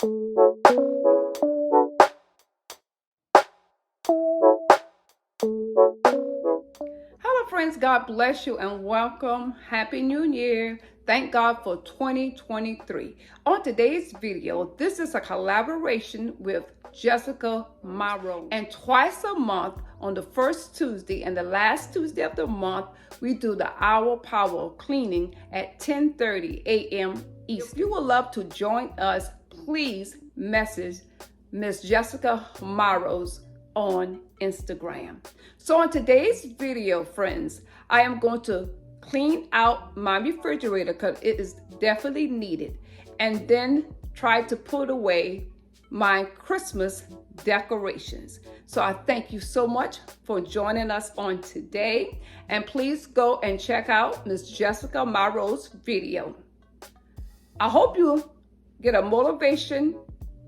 Hello, friends. God bless you and welcome. Happy New Year. Thank God for 2023. On today's video, this is a collaboration with Jessica Morrow. And twice a month, on the first Tuesday and the last Tuesday of the month, we do the Hour Power cleaning at 10:30 a.m. Eastern. If you would love to join us, please message Miss Jessica Morrow's on Instagram. So on today's video, friends, I am going to clean out my refrigerator because it is definitely needed, and then try to put away my Christmas decorations. So I thank you so much for joining us on today, and please go and check out Miss Jessica Morrow's video. I hope you get a motivation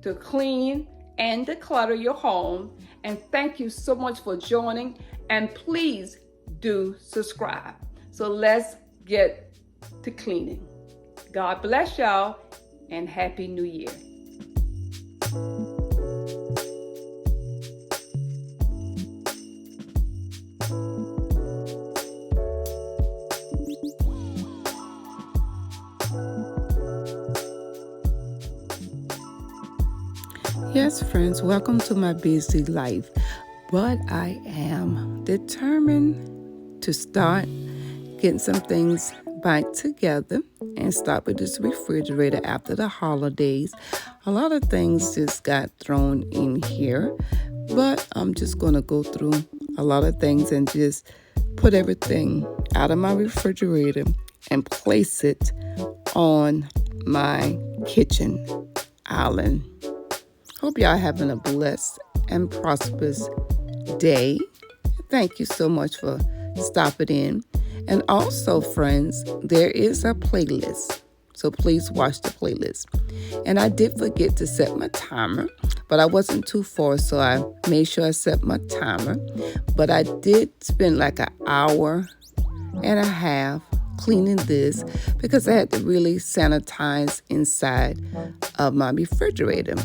to clean and declutter your home. And thank you so much for joining. And please do subscribe. So let's get to cleaning. God bless y'all and Happy New Year. Yes, friends, welcome to my busy life. But I am determined to start getting some things back together and start with this refrigerator after the holidays. A lot of things just got thrown in here, but I'm just going to go through a lot of things and just put everything out of my refrigerator and place it on my kitchen island. Hope y'all having a blessed and prosperous day. Thank you so much for stopping in. And also, friends, there is a playlist, so please watch the playlist. And I did forget to set my timer, but I wasn't too far, so I made sure I set my timer. But I did spend like an hour and a half cleaning this because I had to really sanitize inside of my refrigerator.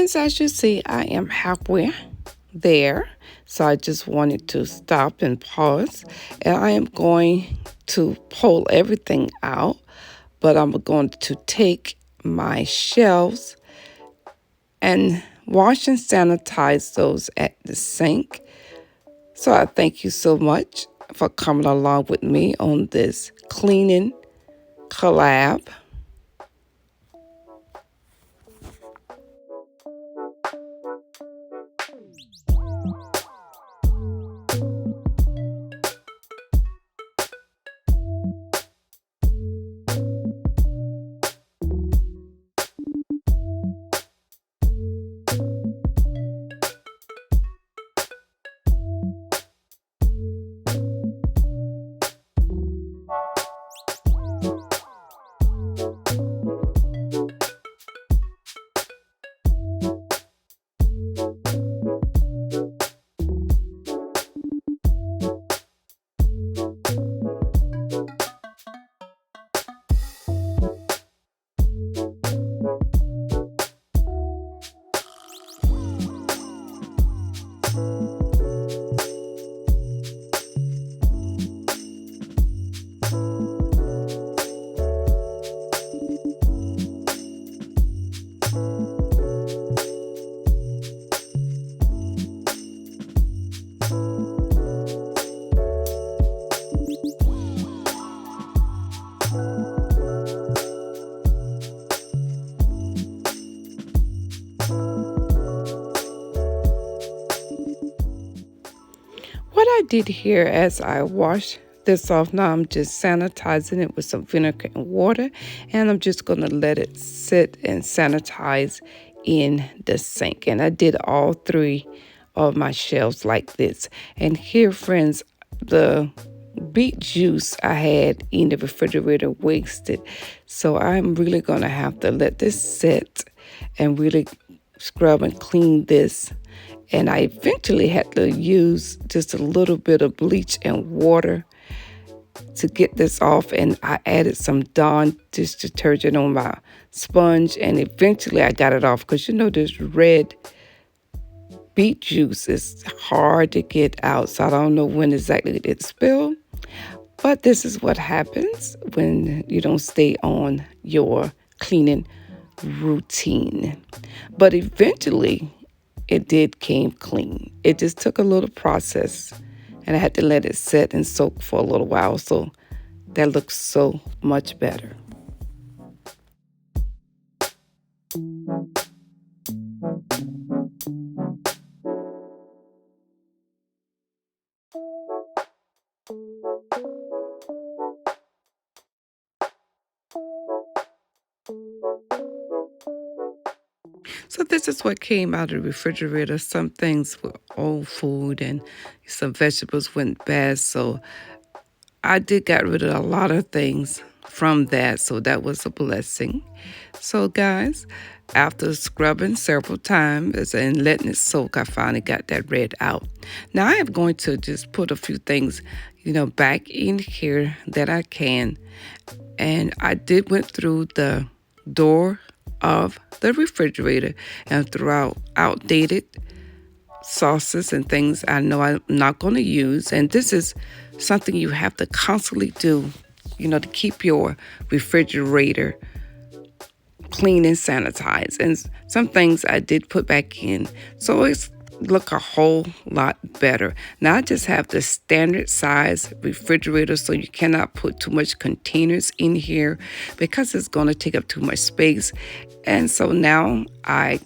friends, as you see, I am halfway there. So I just wanted to stop and pause. And I am going to pull everything out, but I'm going to take my shelves and wash and sanitize those at the sink. So I thank you so much for coming along with me on this cleaning collab. What I did here as I washed this off, now I'm just sanitizing it with some vinegar and water, and I'm just going to let it sit and sanitize in the sink. And I did all three of my shelves like this. And here, friends, the beet juice I had in the refrigerator wasted. So I'm really going to have to let this sit and really scrub and clean this. And I eventually had to use just a little bit of bleach and water to get this off. And I added some Dawn dish detergent on my sponge. And eventually I got it off because, you know, this red beet juice is hard to get out. So I don't know when exactly it spilled. But this is what happens when you don't stay on your cleaning routine. But eventually it did came clean. It just took a little process, and I had to let it sit and soak for a little while. So that looks so much better. So this is what came out of the refrigerator. Some things were old food and some vegetables went bad. So I did get rid of a lot of things from that. So that was a blessing. So guys, after scrubbing several times and letting it soak, I finally got that red out. Now I am going to just put a few things, back in here that I can. And I went through the door of the refrigerator and threw out outdated sauces and things I know I'm not going to use. And this is something you have to constantly do, to keep your refrigerator clean and sanitized. And some things I did put back in, so it's look a whole lot better. Now I just have the standard size refrigerator, so you cannot put too much containers in here because it's going to take up too much space. And so now I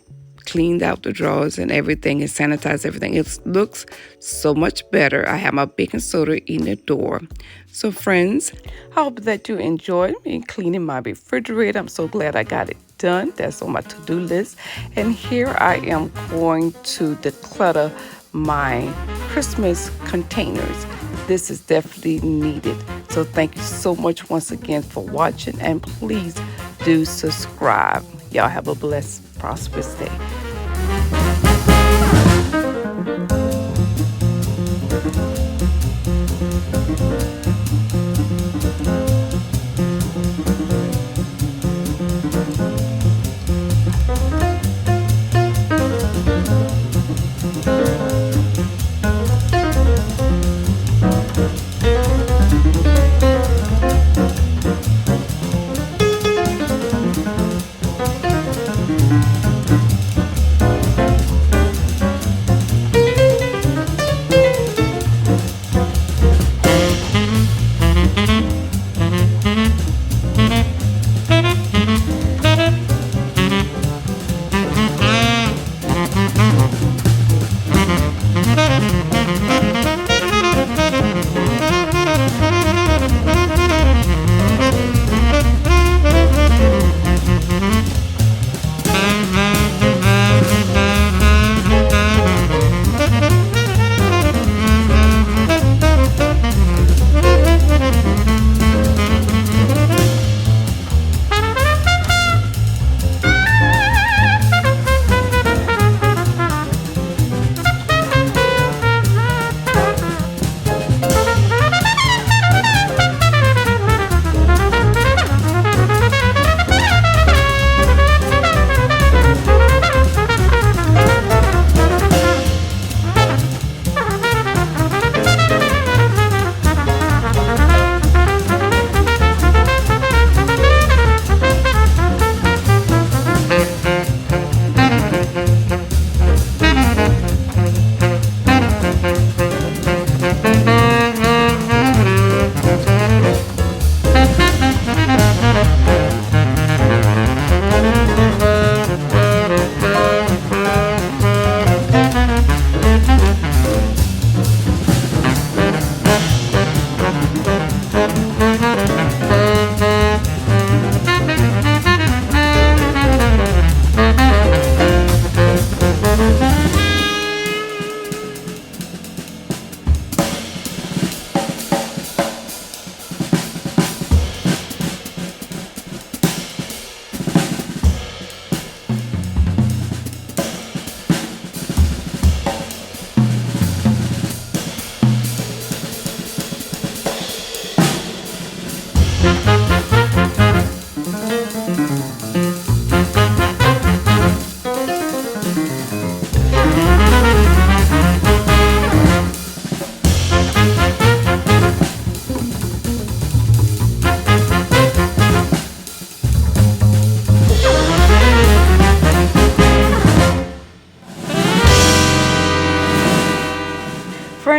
cleaned out the drawers and everything and sanitized everything. It looks so much better. I have my baking soda in the door. So friends, I hope that you enjoyed me cleaning my refrigerator. I'm so glad I got it done. That's on my to-do list. And here I am going to declutter my Christmas containers. This is definitely needed. So thank you so much once again for watching, and please do subscribe. Y'all have a blessed, prosperous day.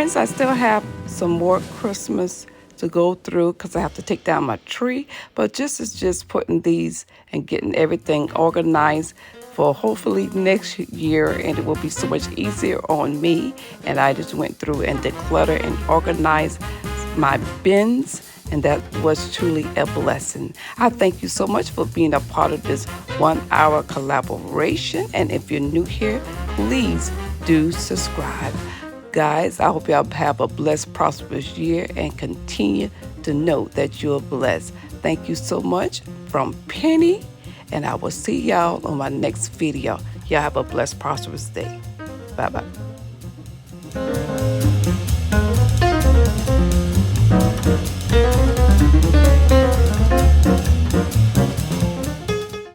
friends, I still have some more Christmas to go through because I have to take down my tree. But just putting these and getting everything organized for hopefully next year, and it will be so much easier on me. And I just went through and declutter and organize my bins, and that was truly a blessing. I thank you so much for being a part of this 1 hour collaboration. And if you're new here, please do subscribe. Guys, I hope y'all have a blessed, prosperous year and continue to know that you're blessed. Thank you so much from Penny, and I will see y'all on my next video. Y'all have a blessed, prosperous day. Bye-bye.